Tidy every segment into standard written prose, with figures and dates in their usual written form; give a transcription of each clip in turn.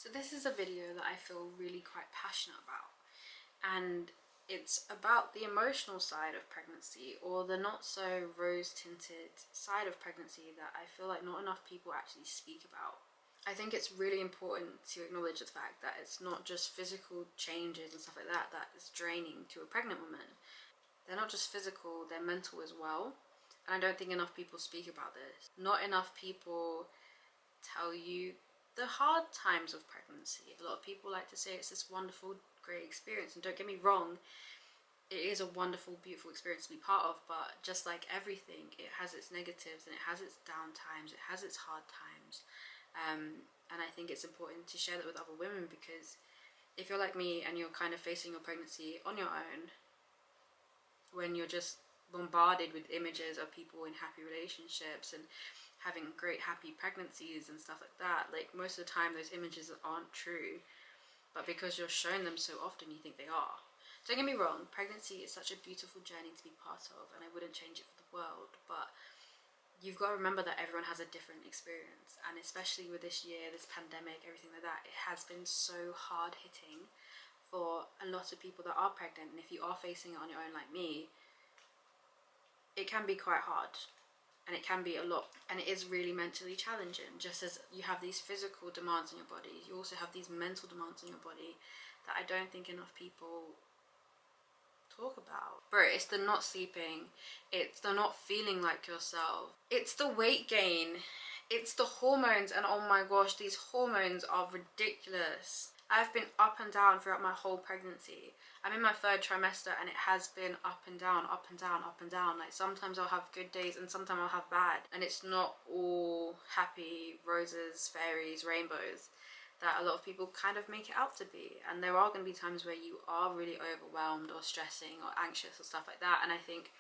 So this is a video that I feel really quite passionate about, and it's about the emotional side of pregnancy, or the not so rose-tinted side of pregnancy that I feel like not enough people actually speak about. I think it's really important to acknowledge the fact that it's not just physical changes and stuff like that that is draining to a pregnant woman. They're not just physical, they're mental as well. And I don't think enough people speak about this. Not enough people tell you the hard times of pregnancy. A lot of people like to say it's this wonderful, great experience, and don't get me wrong, it is a wonderful, beautiful experience to be part of, but just like everything, it has its negatives and it has its down times, it has its hard times. And I think it's important to share that with other women, because if you're like me and you're kind of facing your pregnancy on your own, when you're just bombarded with images of people in happy relationships and having great happy pregnancies and stuff like that, like most of the time those images aren't true, but because you're shown them so often you think they are. Don't get me wrong, pregnancy is such a beautiful journey to be part of, and I wouldn't change it for the world, but you've got to remember that everyone has a different experience, and especially with this year, this pandemic, everything like that, it has been so hard hitting for a lot of people that are pregnant. And if you are facing it on your own like me, it can be quite hard, and it can be a lot, and it is really mentally challenging. Just as you have these physical demands on your body, you also have these mental demands on your body that I don't think enough people talk about. Bro, it's the not sleeping, it's the not feeling like yourself, it's the weight gain, it's the hormones, and oh my gosh, these hormones are ridiculous. I've been up and down throughout my whole pregnancy. I'm in my 3rd trimester and it has been up and down, up and down, up and down. Like sometimes I'll have good days and sometimes I'll have bad. And it's not all happy roses, fairies, rainbows that a lot of people kind of make it out to be. And there are going to be times where you are really overwhelmed or stressing or anxious or stuff like that. And I think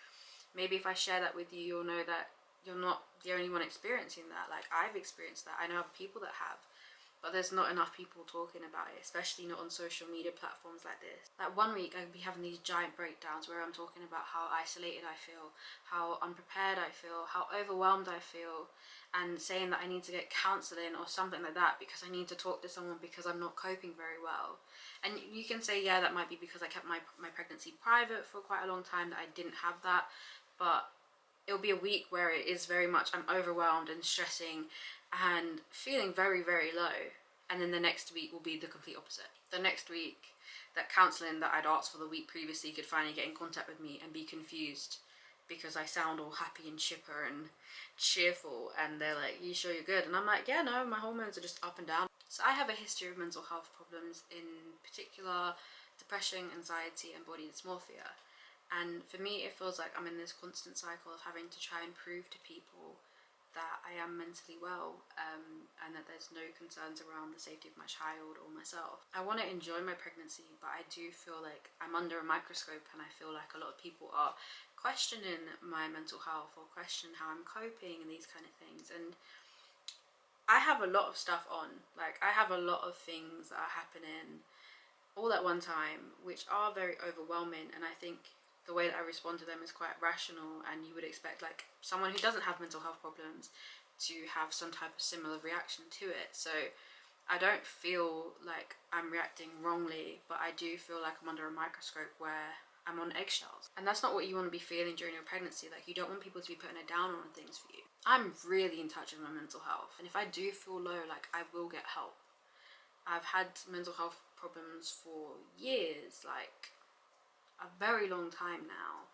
maybe if I share that with you, you'll know that you're not the only one experiencing that. Like I've experienced that. I know other people that have. But there's not enough people talking about it, especially not on social media platforms like this. Like one week I'd be having these giant breakdowns where I'm talking about how isolated I feel, how unprepared I feel, how overwhelmed I feel, and saying that I need to get counselling or something like that because I need to talk to someone because I'm not coping very well. And you can say, yeah, that might be because I kept my pregnancy private for quite a long time, that I didn't have that, but it'll be a week where it is very much I'm overwhelmed and stressing and feeling very, very low. And then the next week will be the complete opposite. The next week, that counselling that I'd asked for the week previously could finally get in contact with me and be confused because I sound all happy and chipper and cheerful, and they're like, you sure you're good? And I'm like, yeah, no, my hormones are just up and down. So I have a history of mental health problems, in particular depression, anxiety and body dysmorphia. And for me, it feels like I'm in this constant cycle of having to try and prove to people that I am mentally well, and that there's no concerns around the safety of my child or myself. I want to enjoy my pregnancy, but I do feel like I'm under a microscope, and I feel like a lot of people are questioning my mental health or question how I'm coping and these kind of things. And I have a lot of stuff on. Like I have a lot of things that are happening all at one time, which are very overwhelming, and I think the way that I respond to them is quite rational, and you would expect like someone who doesn't have mental health problems to have some type of similar reaction to it. So I don't feel like I'm reacting wrongly, but I do feel like I'm under a microscope where I'm on eggshells, and that's not what you want to be feeling during your pregnancy. Like you don't want people to be putting a down on things for you. I'm really in touch with my mental health, and if I do feel low, like I will get help. I've had mental health problems for years, like a very long time now,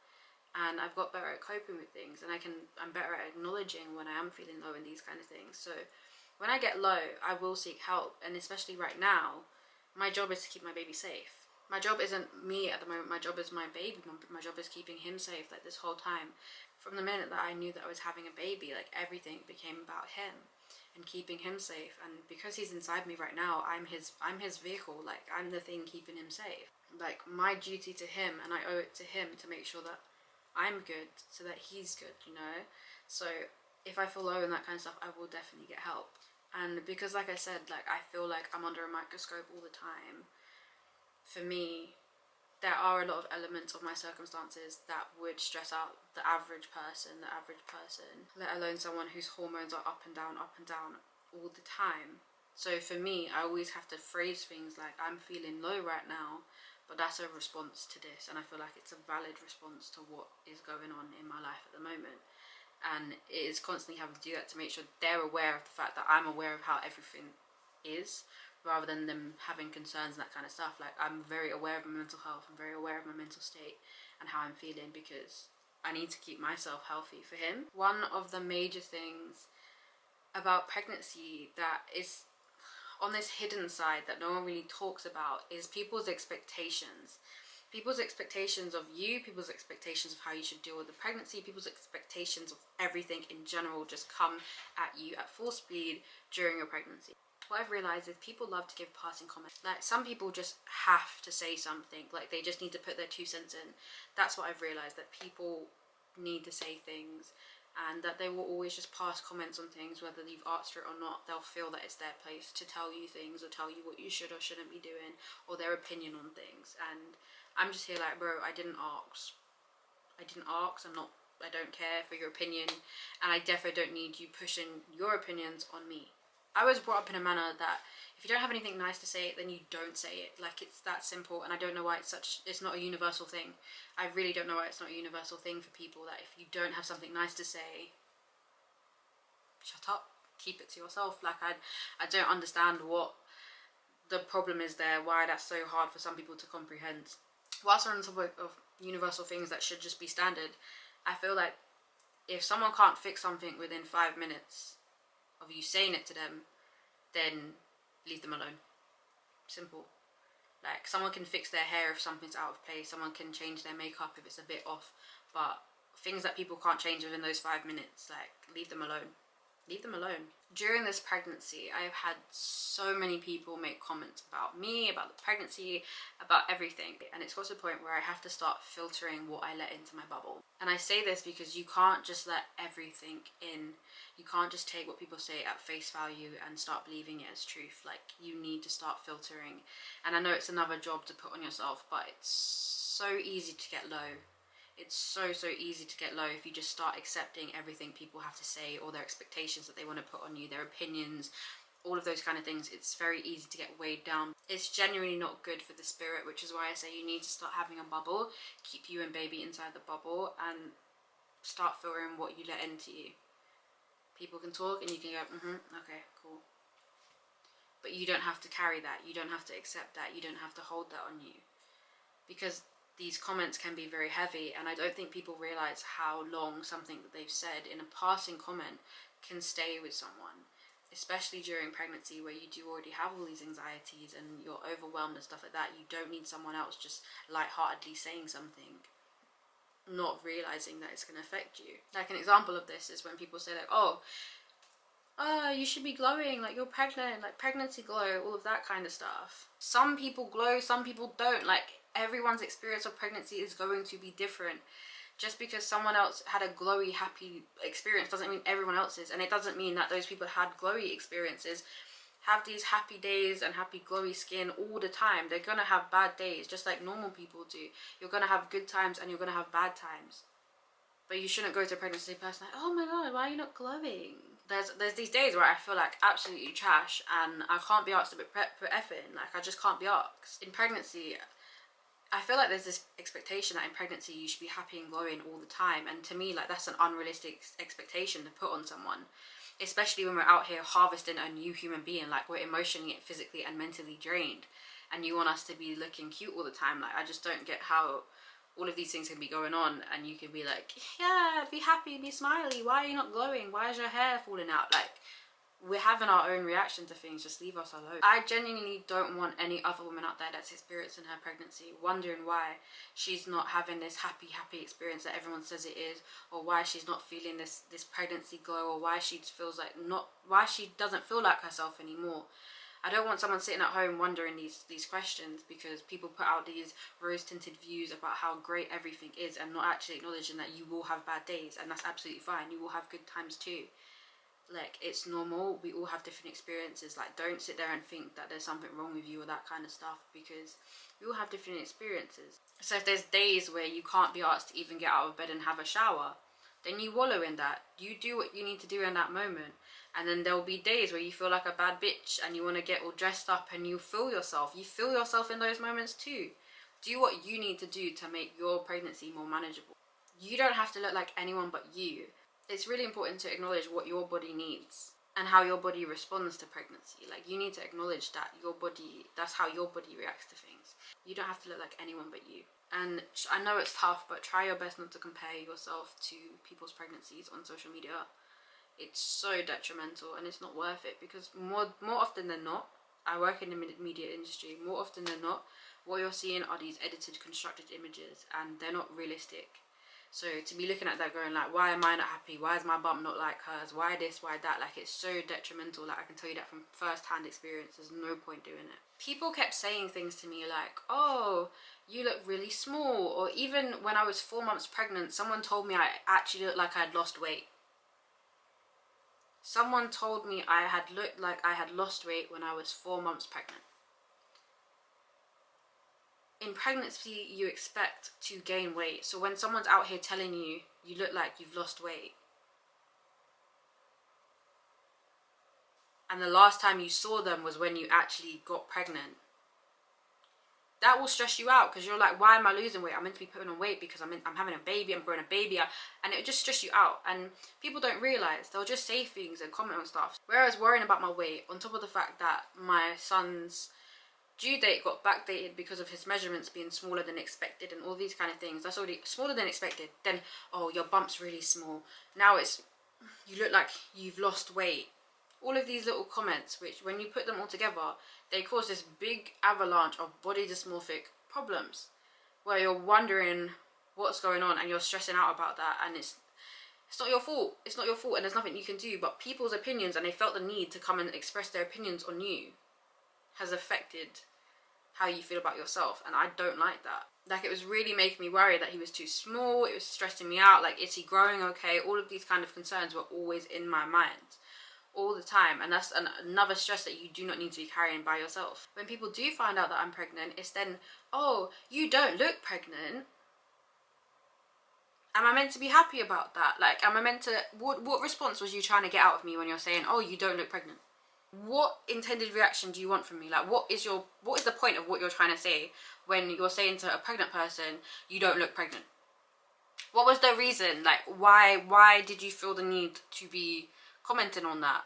and I've got better at coping with things, and I'm better at acknowledging when I am feeling low and these kind of things. So when I get low, I will seek help, and especially right now, my job is to keep my baby safe. My job isn't me at the moment, my job is my baby. My job is keeping him safe. Like this whole time, from the minute that I knew that I was having a baby, like everything became about him and keeping him safe. And because he's inside me right now, I'm his vehicle. Like I'm the thing keeping him safe. Like my duty to him, and I owe it to him to make sure that I'm good so that he's good, you know. So if I feel low and that kind of stuff, I will definitely get help. And because like I said, like I feel like I'm under a microscope all the time, for me there are a lot of elements of my circumstances that would stress out the average person, let alone someone whose hormones are up and down all the time. So for me, I always have to phrase things like, I'm feeling low right now, but that's a response to this, and I feel like it's a valid response to what is going on in my life at the moment. And it is constantly having to do that to make sure they're aware of the fact that I'm aware of how everything is, rather than them having concerns and that kind of stuff. Like, I'm very aware of my mental health, I'm very aware of my mental state and how I'm feeling, because I need to keep myself healthy for him. One of the major things about pregnancy that is on this hidden side that no one really talks about is people's expectations. People's expectations of you, people's expectations of how you should deal with the pregnancy, people's expectations of everything in general just come at you at full speed during your pregnancy. What I've realized is people love to give passing comments. Like, some people just have to say something, like they just need to put their 2 cents in. That's what I've realized, that people need to say things, and that they will always just pass comments on things, whether you've asked for it or not. They'll feel that it's their place to tell you things, or tell you what you should or shouldn't be doing, or their opinion on things. And I'm just here like, bro, I didn't ask. I don't care for your opinion, and I definitely don't need you pushing your opinions on me. I was brought up in a manner that if you don't have anything nice to say, then you don't say it. Like, it's that simple, and I don't know why it's not a universal thing. I really don't know why it's not a universal thing for people, that if you don't have something nice to say, shut up, keep it to yourself. Like, I don't understand what the problem is there, why that's so hard for some people to comprehend. Whilst we're on the topic of universal things that should just be standard, I feel like if someone can't fix something within 5 minutes of you saying it to them, then leave them alone. Simple. Like, someone can fix their hair if something's out of place, someone can change their makeup if it's a bit off, but things that people can't change within those 5 minutes, like, leave them alone. Leave them alone. During this pregnancy, I have had so many people make comments about me, about the pregnancy, about everything. And it's got to the point where I have to start filtering what I let into my bubble. And I say this because you can't just let everything in. You can't just take what people say at face value and start believing it as truth. Like, you need to start filtering. And I know it's another job to put on yourself, but it's so easy to get low. It's so easy to get low if you just start accepting everything people have to say, or their expectations that they want to put on you, their opinions, all of those kind of things. It's very easy to get weighed down. It's genuinely not good for the spirit, which is why I say you need to start having a bubble, keep you and baby inside the bubble, and start filtering what you let into you. People can talk and you can go, okay, cool. But you don't have to carry that. You don't have to accept that. You don't have to hold that on you. Because these comments can be very heavy, and I don't think people realize how long something that they've said in a passing comment can stay with someone, especially during pregnancy, where you do already have all these anxieties and you're overwhelmed and stuff like that. You don't need someone else just lightheartedly saying something, not realizing that it's going to affect you. Like, an example of this is when people say like, oh, you should be glowing, like, you're pregnant, like, pregnancy glow, all of that kind of stuff. Some people glow, some people don't. Like, everyone's experience of pregnancy is going to be different. Just because someone else had a glowy, happy experience doesn't mean everyone else's, and it doesn't mean that those people had glowy experiences have these happy days and happy glowy skin all the time. They're gonna have bad days, just like normal people do. You're gonna have good times and you're gonna have bad times. But you shouldn't go to a pregnancy person like, oh my god, why are you not glowing? There's these days where I feel like absolutely trash and I can't be asked to put effort in. Like, I just can't be asked. In pregnancy, I feel like there's this expectation that in pregnancy you should be happy and glowing all the time, and to me, like, that's an unrealistic expectation to put on someone, especially when we're out here harvesting a new human being. Like, we're emotionally, physically and mentally drained, and you want us to be looking cute all the time. Like, I just don't get how all of these things can be going on and you can be like, yeah, be happy, be smiley, why are you not glowing, why is your hair falling out? Like, we're having our own reaction to things, just leave us alone. I genuinely don't want any other woman out there that's experiencing her pregnancy wondering why she's not having this happy experience that everyone says it is, or why she's not feeling this pregnancy glow, or why she feels like why she doesn't feel like herself anymore. I don't want someone sitting at home wondering these questions, because people put out these rose-tinted views about how great everything is and not actually acknowledging that you will have bad days, and that's absolutely fine. You will have good times too. Like, it's normal. We all have different experiences. Like, don't sit there and think that there's something wrong with you or that kind of stuff, because we all have different experiences. So if there's days where you can't be asked to even get out of bed and have a shower, then you wallow in that. You do what you need to do in that moment. And then there'll be days where you feel like a bad bitch and you want to get all dressed up and you feel yourself in those moments too. Do what you need to do to make your pregnancy more manageable. You don't have to look like anyone but you. It's really important to acknowledge what your body needs and how your body responds to pregnancy. Like, you need to acknowledge that your body, that's how your body reacts to things. You don't have to look like anyone but you. And I know it's tough, but try your best not to compare yourself to people's pregnancies on social media. It's so detrimental and it's not worth it, because more often than not, I work in the media industry, more often than not, what you're seeing are these edited, constructed images, and they're not realistic. So to be looking at that going like, why am I not happy? Why is my bump not like hers? Why this? Why that? Like, it's so detrimental. Like, I can tell you that from first-hand experience. There's no point doing it. People kept saying things to me like, oh, you look really small. Or even when I was 4 months pregnant, someone told me I actually looked like I had lost weight. Someone told me I had looked like I had lost weight when I was 4 months pregnant. In pregnancy, you expect to gain weight. So when someone's out here telling you, you look like you've lost weight, and the last time you saw them was when you actually got pregnant, that will stress you out, because you're like, why am I losing weight? I'm meant to be putting on weight because I'm having a baby, I'm growing a baby, and it will just stress you out. And people don't realize, they'll just say things and comment on stuff. Whereas worrying about my weight, on top of the fact that my son's due date got backdated because of his measurements being smaller than expected and all these kind of things, that's already smaller than expected. Then, oh, your bump's really small. Now it's, you look like you've lost weight. All of these little comments, which when you put them all together, they cause this big avalanche of body dysmorphic problems, where you're wondering what's going on and you're stressing out about that, and it's not your fault. It's not your fault, and there's nothing you can do. But people's opinions, and they felt the need to come and express their opinions on you, has affected how you feel about yourself, and I don't like that. Like, it was really making me worry that he was too small. It was stressing me out. Like, is he growing okay? All of these kind of concerns were always in my mind all the time, and that's another stress that you do not need to be carrying by yourself. When people do find out that I'm pregnant, it's then, oh, you don't look pregnant. Am I meant to be happy about that? Like, am I meant to, what response was you trying to get out of me when you're saying, oh, you don't look pregnant? What intended reaction do you want from me? Like, what is the point of what you're trying to say when you're saying to a pregnant person, you don't look pregnant? What was the reason? Like, why did you feel the need to be commenting on that?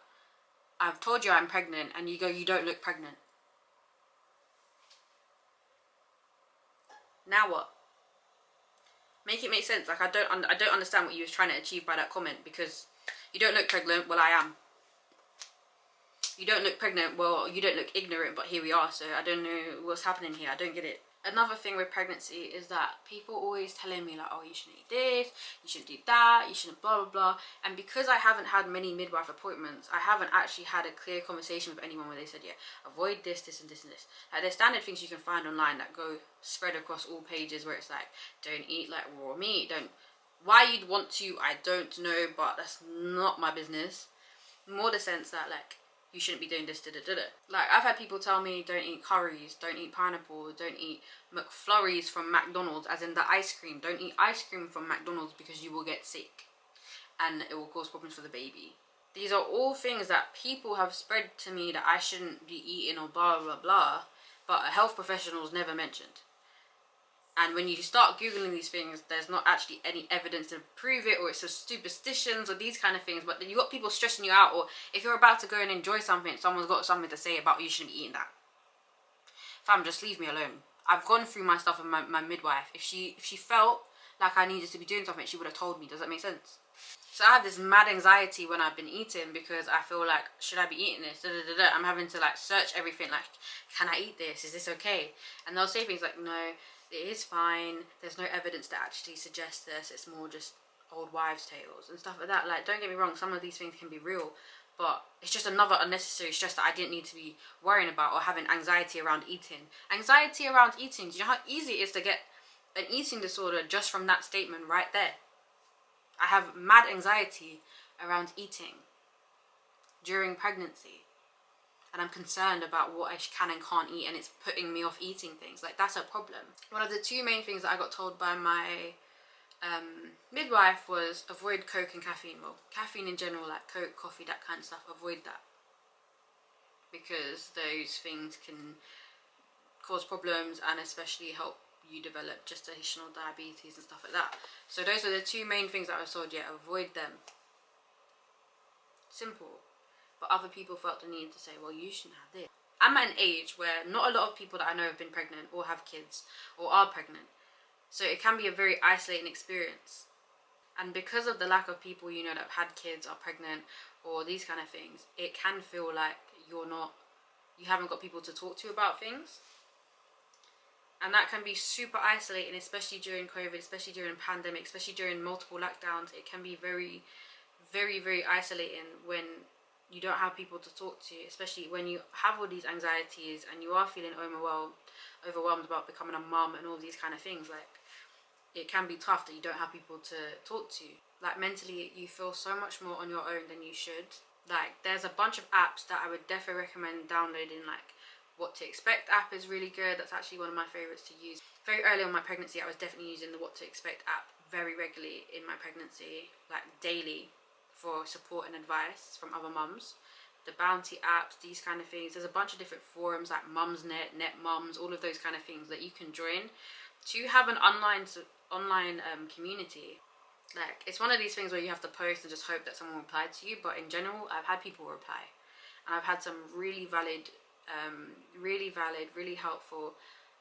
I've told you I'm pregnant, and you go, you don't look pregnant. Now what? Make it make sense. Like, I don't understand what you was trying to achieve by that comment, because you don't look pregnant, well, I am. You don't look pregnant, well, you don't look ignorant, but here we are, so I don't know what's happening here. I don't get it. Another thing with pregnancy is that people always telling me like, oh, you shouldn't eat this, you shouldn't do that, you shouldn't blah blah blah. And because I haven't had many midwife appointments, I haven't actually had a clear conversation with anyone where they said, yeah, avoid this, this and this and this. Like, there's standard things you can find online that go spread across all pages, where it's like, don't eat like raw meat, don't, why you'd want to, I don't know, but that's not my business. More the sense that, like, you shouldn't be doing this, Like, I've had people tell me, don't eat curries, don't eat pineapple, don't eat McFlurries from McDonald's, as in the ice cream. Don't eat ice cream from McDonald's because you will get sick and it will cause problems for the baby. These are all things that people have spread to me that I shouldn't be eating, or blah, blah, blah, but a health professional's never mentioned. And when you start Googling these things, there's not actually any evidence to prove it, or it's just superstitions or these kind of things. But then you got people stressing you out, or if you're about to go and enjoy something, someone's got something to say about you shouldn't be eating that. Fam, just leave me alone. I've gone through my stuff with my midwife. If she felt like I needed to be doing something, she would have told me. Does that make sense? So I have this mad anxiety when I've been eating, because I feel like, should I be eating this? I'm having to like search everything, like, can I eat this? Is this okay? And they'll say things like, no, it is fine, there's no evidence to actually suggest this, it's more just old wives' tales and stuff like that. Like, don't get me wrong, some of these things can be real, but it's just another unnecessary stress that I didn't need to be worrying about, or having anxiety around eating. Anxiety around eating, do you know how easy it is to get an eating disorder just from that statement right there? I have mad anxiety around eating during pregnancy, and I'm concerned about what I can and can't eat, and it's putting me off eating things. Like, that's a problem. One of the two main things that I got told by my midwife was avoid Coke and caffeine. Well, caffeine in general, like Coke, coffee, that kind of stuff, avoid that, because those things can cause problems and especially help you develop gestational diabetes and stuff like that. So those are the two main things that I was told. Yeah, avoid them. Simple. But other people felt the need to say, well, you shouldn't have this. I'm at an age where not a lot of people that I know have been pregnant or have kids or are pregnant. So it can be a very isolating experience. And because of the lack of people, you know, that have had kids, are pregnant, or these kind of things, it can feel like you haven't got people to talk to about things. And that can be super isolating, especially during COVID, especially during a pandemic, especially during multiple lockdowns. It can be very, very, very isolating when you don't have people to talk to, especially when you have all these anxieties and you are feeling overwhelmed about becoming a mum and all these kind of things. Like, it can be tough that you don't have people to talk to. Like, mentally, you feel so much more on your own than you should. Like, there's a bunch of apps that I would definitely recommend downloading. Like, What to Expect app is really good. That's actually one of my favorites to use. Very early on in my pregnancy, I was definitely using the What to Expect app very regularly in my pregnancy, like daily, for support and advice from other mums. The Bounty apps, these kind of things. There's a bunch of different forums like Mumsnet, Net Mums, all of those kind of things that you can join to have an online community. Like, it's one of these things where you have to post and just hope that someone replied to you, but in general, I've had people reply, and I've had some really valid, really helpful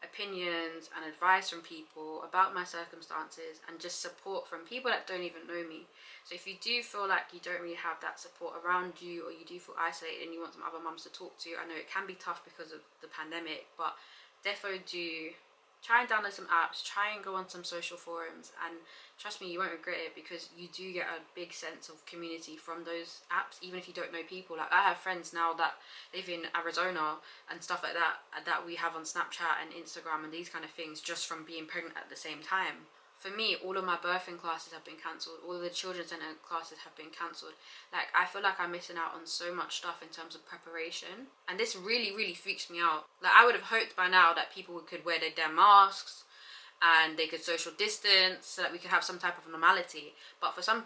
opinions and advice from people about my circumstances, and just support from people that don't even know me. So if you do feel like you don't really have that support around you, or you do feel isolated and you want some other mums to talk to, I know it can be tough because of the pandemic, but defo do try and download some apps, try and go on some social forums, and trust me, you won't regret it, because you do get a big sense of community from those apps, even if you don't know people. Like, I have friends now that live in Arizona and stuff like that, that we have on Snapchat and Instagram and these kind of things, just from being pregnant at the same time. For me, all of my birthing classes have been cancelled. All of the children's centre classes have been cancelled. Like, I feel like I'm missing out on so much stuff in terms of preparation. And this really, really freaks me out. Like, I would have hoped by now that people could wear their damn masks and they could social distance so that we could have some type of normality. But for some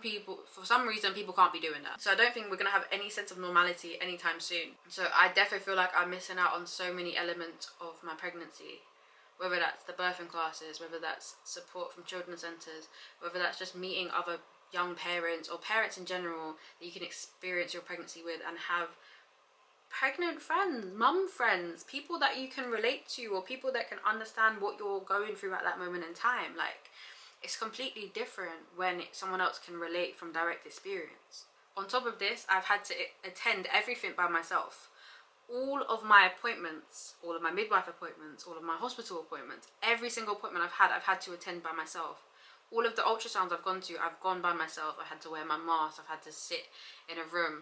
reason, people can't be doing that. So I don't think we're going to have any sense of normality anytime soon. So I definitely feel like I'm missing out on so many elements of my pregnancy. Whether that's the birthing classes, whether that's support from children's centres, whether that's just meeting other young parents or parents in general that you can experience your pregnancy with, and have pregnant friends, mum friends, people that you can relate to, or people that can understand what you're going through at that moment in time. Like, it's completely different when someone else can relate from direct experience. On top of this, I've had to attend everything by myself. All of my appointments, all of my midwife appointments, all of my hospital appointments, every single appointment I've had to attend by myself. All of the ultrasounds I've gone to, I've gone by myself. I had to wear my mask, I've had to sit in a room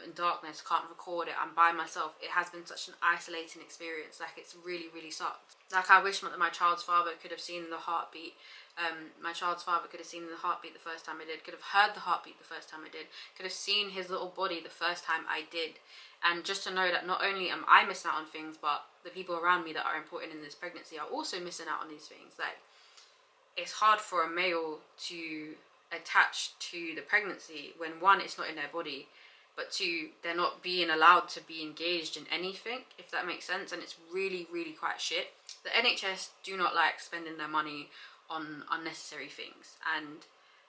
in darkness, can't record it, I'm by myself. It has been such an isolating experience. Like, it's really, really sucked. Like, I wish that my child's father could have seen the heartbeat. My child's father could have seen the heartbeat the first time I did, could have heard the heartbeat the first time I did, could have seen his little body the first time I did. And just to know that not only am I missing out on things, but the people around me that are important in this pregnancy are also missing out on these things. Like, it's hard for a male to attach to the pregnancy when, one, it's not in their body, but two, they're not being allowed to be engaged in anything, if that makes sense. And it's really, really quite shit. The NHS do not like spending their money on unnecessary things, and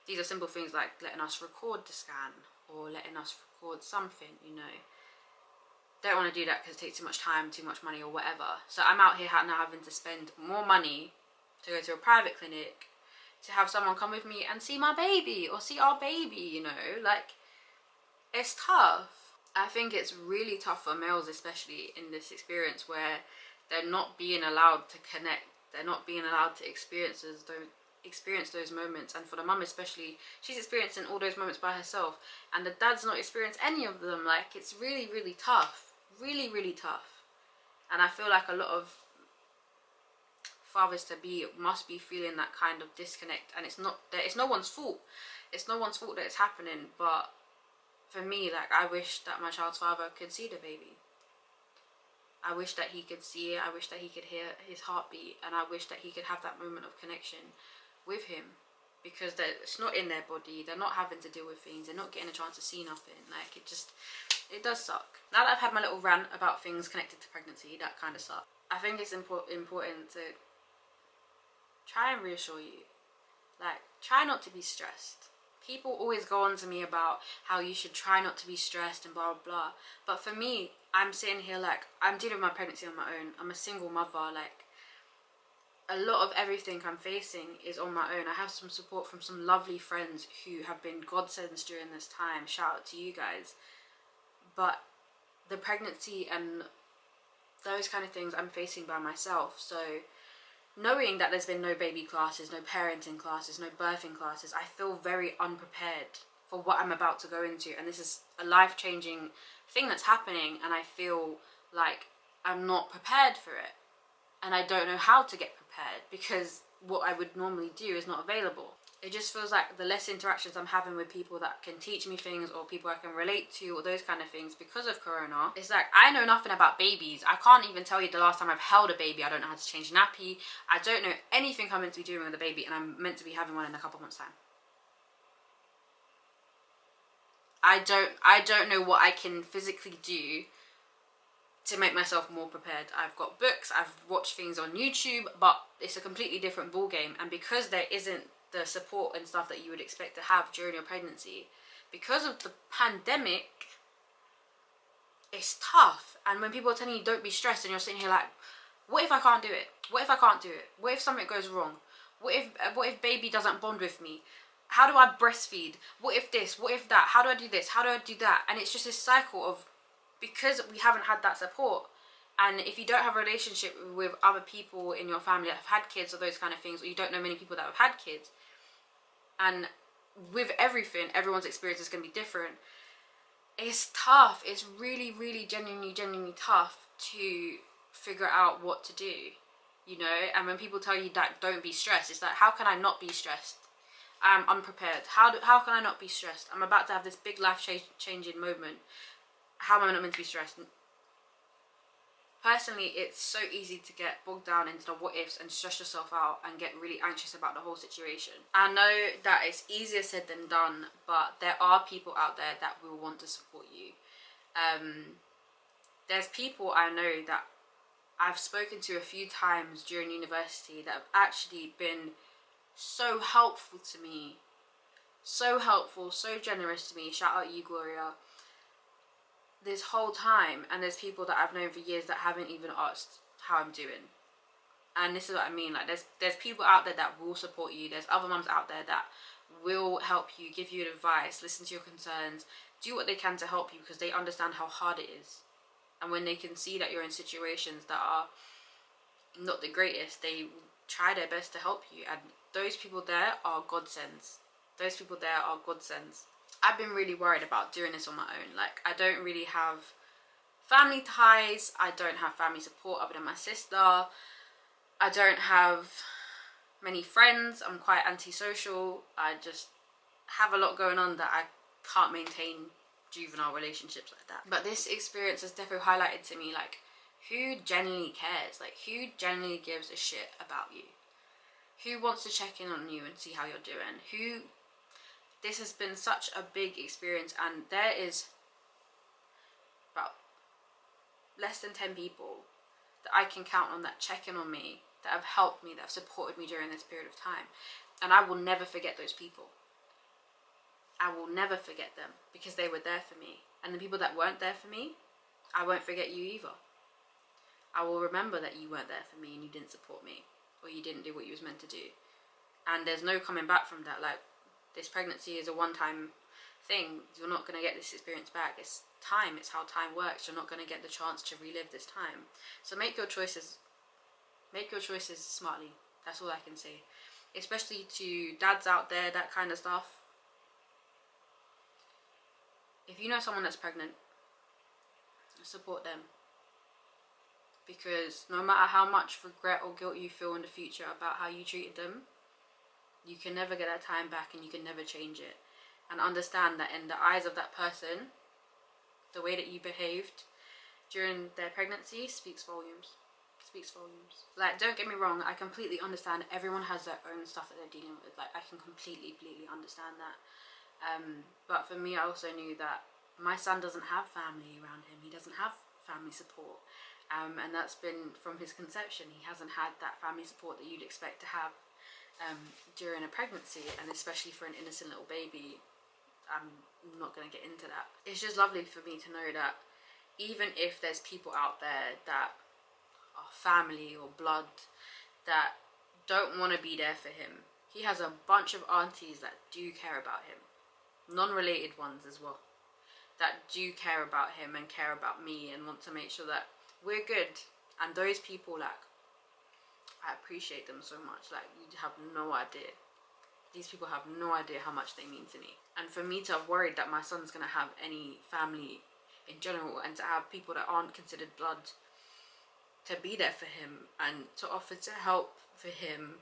these are simple things like letting us record the scan or letting us record something, you know. Don't want to do that because it takes too much time, too much money, or whatever. So I'm out here now having to spend more money to go to a private clinic to have someone come with me and see my baby or see our baby, you know. Like, it's tough. I think it's really tough for males, especially in this experience where they're not being allowed to connect. They're not being allowed to experience those moments. And for the mum especially, she's experiencing all those moments by herself, and the dad's not experienced any of them. Like, it's really, really tough. Really, really tough. And I feel like a lot of fathers to be must be feeling that kind of disconnect, and it's no one's fault. It's no one's fault that it's happening. But for me, like, I wish that my child's father could see the baby. I wish that he could see it. I wish that he could hear his heartbeat, and I wish that he could have that moment of connection with him. because it's not in their body, they're not having to deal with things, they're not getting a chance to see nothing. Like, it does suck. Now that I've had my little rant about things connected to pregnancy, that kind of sucks. I think it's important to try and reassure you. Like, try not to be stressed. People always go on to me about how you should try not to be stressed and blah, blah, blah. But for me, I'm sitting here like, I'm dealing with my pregnancy on my own. I'm a single mother. Like, a lot of everything I'm facing is on my own. I have some support from some lovely friends who have been godsends during this time. Shout out to you guys. But the pregnancy and those kind of things I'm facing by myself. So knowing that there's been no baby classes, no parenting classes, no birthing classes, I feel very unprepared for what I'm about to go into. And this is a life-changing thing that's happening, and I feel like I'm not prepared for it. And I don't know how to get prepared because what I would normally do is not available. It just feels like the less interactions I'm having with people that can teach me things, or people I can relate to, or those kind of things because of Corona, it's like I know nothing about babies. I can't even tell you the last time I've held a baby. I don't know how to change a nappy. I don't know anything I'm meant to be doing with a baby, and I'm meant to be having one in a couple months' time. I don't know what I can physically do to make myself more prepared. I've got books, I've watched things on YouTube, but it's a completely different ball game. And because there isn't the support and stuff that you would expect to have during your pregnancy, because of the pandemic, it's tough. And when people are telling you don't be stressed, and you're sitting here like, what if I can't do it? What if I can't do it? What if something goes wrong? What if baby doesn't bond with me? How do I breastfeed? What if this? What if that? How do I do this? How do I do that? And it's just this cycle of, because we haven't had that support, and if you don't have a relationship with other people in your family that have had kids or those kind of things, or you don't know many people that have had kids, and with everything, everyone's experience is going to be different. It's tough. It's really, really, genuinely tough to figure out what to do, you know. And when people tell you that don't be stressed, it's like, how can I not be stressed? I'm unprepared. How can I not be stressed? I'm about to have this big life changing moment. How am I not meant to be stressed? Personally, it's so easy to get bogged down into the what ifs and stress yourself out and get really anxious about the whole situation. I know that it's easier said than done, but there are people out there that will want to support you. There's people I know that I've spoken to a few times during university that have actually been so helpful to me. So helpful, so generous to me. Shout out you, Gloria. This whole time, and there's people that I've known for years that haven't even asked how I'm doing. And this is what I mean, like there's people out there that will support you. There's other mums out there that will help you, give you advice, listen to your concerns, do what they can to help you, because they understand how hard it is. And when they can see that you're in situations that are not the greatest, they try their best to help you. And those people there are godsends. Those people there are godsends. I've been really worried about doing this on my own. Like, I don't really have family ties. I don't have family support other than my sister. I don't have many friends. I'm quite antisocial. I just have a lot going on that I can't maintain juvenile relationships like that. But this experience has definitely highlighted to me, like, who genuinely cares? Like, who genuinely gives a shit about you? Who wants to check in on you and see how you're doing? This has been such a big experience, and there is about less than 10 people that I can count on that check in on me, that have helped me, that have supported me during this period of time. And I will never forget those people. I will never forget them, because they were there for me. And the people that weren't there for me, I won't forget you either. I will remember that you weren't there for me and you didn't support me, or you didn't do what you was meant to do. And there's no coming back from that. Like, this pregnancy is a one-time thing. You're not going to get this experience back. It's time. It's how time works. You're not going to get the chance to relive this time. So make your choices. Make your choices smartly. That's all I can say. Especially to dads out there, that kind of stuff. If you know someone that's pregnant, support them. Because no matter how much regret or guilt you feel in the future about how you treated them, you can never get that time back, and you can never change it. And understand that in the eyes of that person, the way that you behaved during their pregnancy speaks volumes. speaks volumes. Like, don't get me wrong, I completely understand everyone has their own stuff that they're dealing with. Like, I can completely understand that. But for me, I also knew that my son doesn't have family around him. He doesn't have family support. And that's been from his conception. He hasn't had that family support that you'd expect to have during a pregnancy, and especially for an innocent little baby. I'm not going to get into that. It's just lovely for me to know that even if there's people out there that are family or blood that don't want to be there for him, he has a bunch of aunties that do care about him, non-related ones as well, that do care about him and care about me and want to make sure that we're good. And those people, like, I appreciate them so much. Like, you have no idea. These people have no idea how much they mean to me. And for me to have worried that my son's going to have any family in general, and to have people that aren't considered blood to be there for him and to offer to help for him,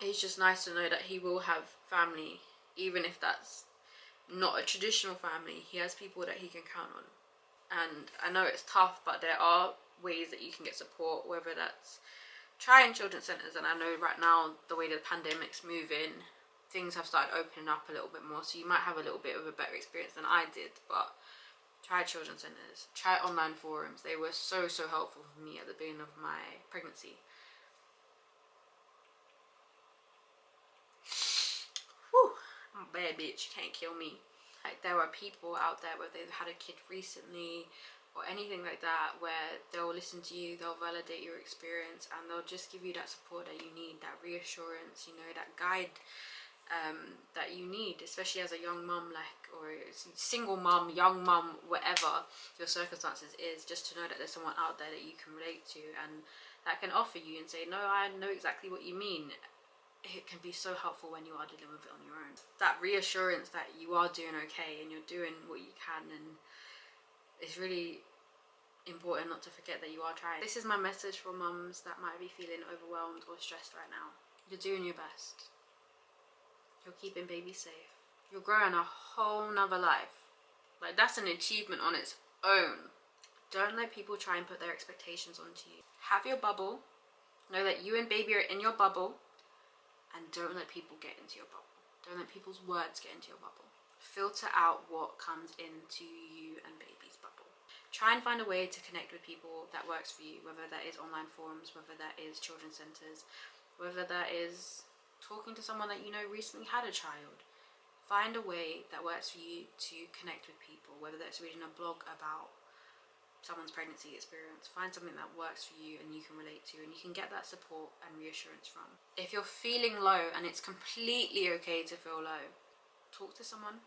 it's just nice to know that he will have family, even if that's not a traditional family. He has people that he can count on. And I know it's tough, but there are ways that you can get support, whether that's trying children's centres. And I know right now, the way the pandemic's moving, things have started opening up a little bit more, so you might have a little bit of a better experience than I did. But try children's centres, try online forums. They were so helpful for me at the beginning of my pregnancy. Whew, I'm a bad bitch, you can't kill me. Like, there are people out there where they've had a kid recently or anything like that, where they'll listen to you, they'll validate your experience, and they'll just give you that support that you need, that reassurance, you know, that guide that you need, especially as a young mum, like, or single mum, young mum, whatever your circumstances is, just to know that there's someone out there that you can relate to and that can offer you and say, no, I know exactly what you mean. It can be so helpful when you are dealing with it on your own. That reassurance that you are doing okay and you're doing what you can, and it's really important not to forget that you are trying. This is my message for mums that might be feeling overwhelmed or stressed right now. You're doing your best. You're keeping babies safe. You're growing a whole nother life. Like, that's an achievement on its own. Don't let people try and put their expectations onto you. Have your bubble. Know that you and baby are in your bubble. And don't let people get into your bubble. Don't let people's words get into your bubble. Filter out what comes into you and baby's bubble. Try and find a way to connect with people that works for you, whether that is online forums, whether that is children's centres, whether that is talking to someone that you know recently had a child. Find a way that works for you to connect with people, whether that's reading a blog about someone's pregnancy experience. Find something that works for you and you can relate to, and you can get that support and reassurance from. If you're feeling low, and it's completely okay to feel low, talk to someone.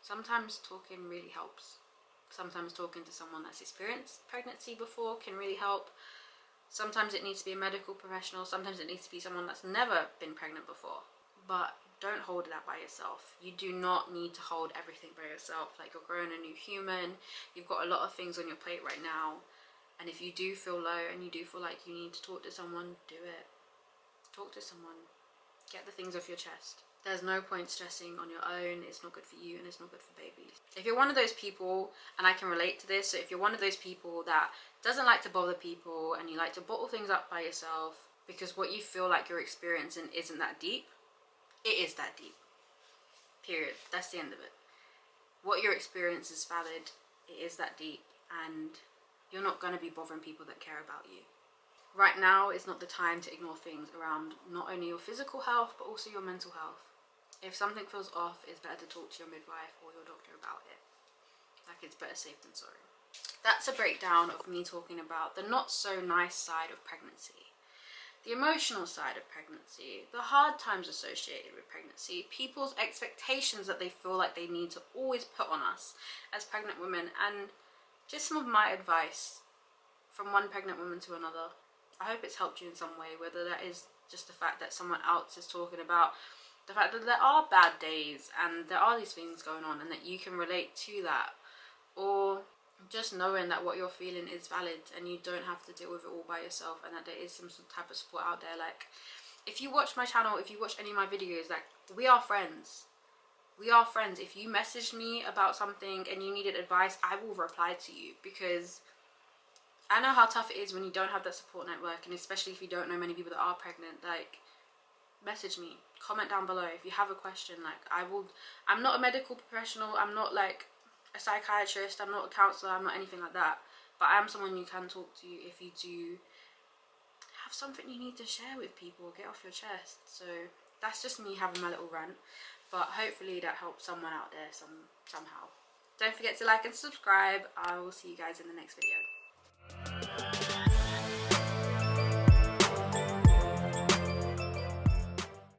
Sometimes talking really helps. Sometimes talking to someone that's experienced pregnancy before can really help. Sometimes it needs to be a medical professional. Sometimes it needs to be someone that's never been pregnant before. But don't hold that by yourself. You do not need to hold everything by yourself. Like, you're growing a new human. You've got a lot of things on your plate right now. And if you do feel low and you do feel like you need to talk to someone, do it. Talk to someone. Get the things off your chest. There's no point stressing on your own. It's not good for you and it's not good for babies. If you're one of those people, and I can relate to this, so if you're one of those people that doesn't like to bother people and you like to bottle things up by yourself because what you feel like you're experiencing isn't that deep, it is that deep. Period. That's the end of it. What your experience is valid. It is that deep, and you're not going to be bothering people that care about you. Right now is not the time to ignore things around not only your physical health but also your mental health. If something feels off, it's better to talk to your midwife or your doctor about it. Like, it's better safe than sorry. That's a breakdown of me talking about the not so nice side of pregnancy, the emotional side of pregnancy, the hard times associated with pregnancy, people's expectations that they feel like they need to always put on us as pregnant women, and just some of my advice from one pregnant woman to another. I hope it's helped you in some way, whether that is just the fact that someone else is talking about the fact that there are bad days and there are these things going on and that you can relate to that, or just knowing that what you're feeling is valid and you don't have to deal with it all by yourself, and that there is some type of support out there. Like, if you watch my channel, if you watch any of my videos, like, we are friends. We are friends. If you messaged me about something and you needed advice, I will reply to you, because I know how tough it is when you don't have that support network, and especially if you don't know many people that are pregnant. Like, message me, comment down below if you have a question. Like, I'm not a medical professional, I'm not like a psychiatrist, I'm not a counselor, I'm not anything like that, but I am someone you can talk to if you do have something you need to share with people, get off your chest. So that's just me having my little rant, but hopefully that helps someone out there somehow. Don't forget to like and subscribe. I will see you guys in the next video.